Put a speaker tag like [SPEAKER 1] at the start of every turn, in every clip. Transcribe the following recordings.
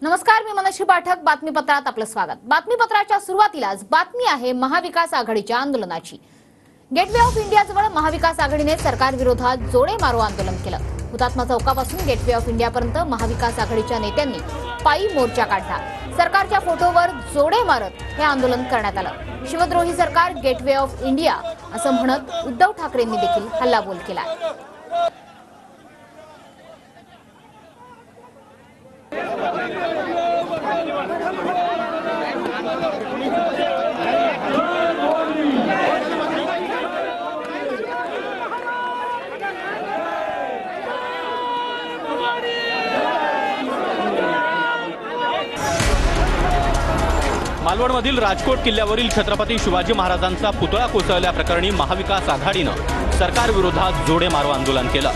[SPEAKER 1] नमस्कार, मी मनश्री पाठक. बातमीपत्रात आपलं स्वागत. बातमीपत्राच्या सुरुवातीलाच बातमी आहे महाविकास आघाडीच्या आंदोलनाची. गेटवे ऑफ इंडिया जवळ महाविकास आघाडीने सरकार विरोधात जोडे मारो आंदोलन केलं. हुतात्मा चौकापासून गेटवे ऑफ इंडिया पर्यंत महाविकास आघाडीच्या नेत्यांनी पायी मोर्चा काढला. सरकारच्या फोटोवर जोडे मारत हे आंदोलन करण्यात आलं. शिवद्रोही सरकार, गेटवे ऑफ इंडिया असं म्हणत उद्धव ठाकरेंनी देखील हल्लाबोल केला.
[SPEAKER 2] मालवणमधील राजकोट किल्ल्यावरील छत्रपती शिवाजी महाराजांचा पुतळा कोसळल्याप्रकरणी महाविकास आघाडीनं सरकार विरोधात जोडे मारो आंदोलन केलं.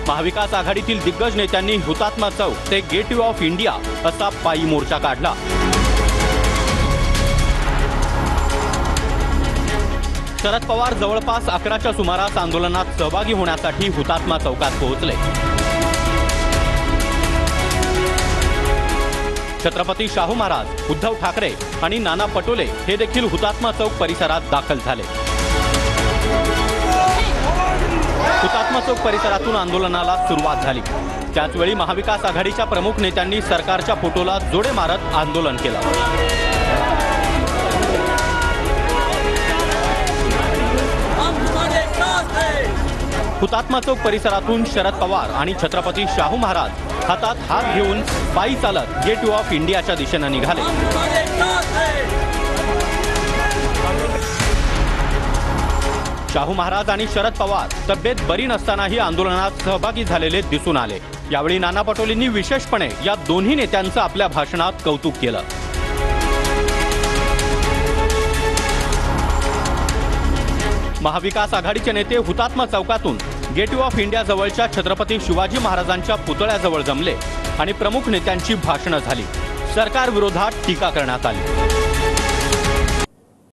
[SPEAKER 2] महाविकास आघाडीतील दिग्गज नेत्यांनी हुतात्मा चौक ते गेटवे ऑफ इंडिया असा पायी मोर्चा काढला. शरद पवार जवळपास 11च्या सुमारास आंदोलनात सहभागी होण्यासाठी हुतात्मा चौकात पोहोचले. छत्रपती शाहू महाराज, उद्धव ठाकरे आणि नाना पटोले हे देखील हुतात्मा चौक परिसरात दाखल झाले. हुतात्मा चौक परिसरातून आंदोलनाला सुरुवात झाली. त्याचवेळी महाविकास आघाडीच्या प्रमुख नेत्यांनी सरकारच्या फोटोला जोडे मारत आंदोलन केलं. हुतात्मा चौक परिसरातून शरद पवार आणि छत्रपती शाहू महाराज हातात हात घेऊन पायी चालत गेटवे ऑफ इंडियाच्या दिशेने निघाले. शाहू महाराज आणि शरद पवार तब्येत बरी नसतानाही आंदोलनात सहभागी झालेले दिसून आले. यावेळी नाना पटोलेंनी विशेषपणे या दोन्ही नेत्यांचं आपल्या भाषणात कौतुक केलं. महाविकास आघाडीचे नेते हुतात्मा चौकातून गेटवे ऑफ इंडिया जवळच्या छत्रपती शिवाजी महाराजांच्या पुतळ्याजवळ जमले आणि प्रमुख नेत्यांची भाषणं झाली. सरकार विरोधात टीका करण्यात आली.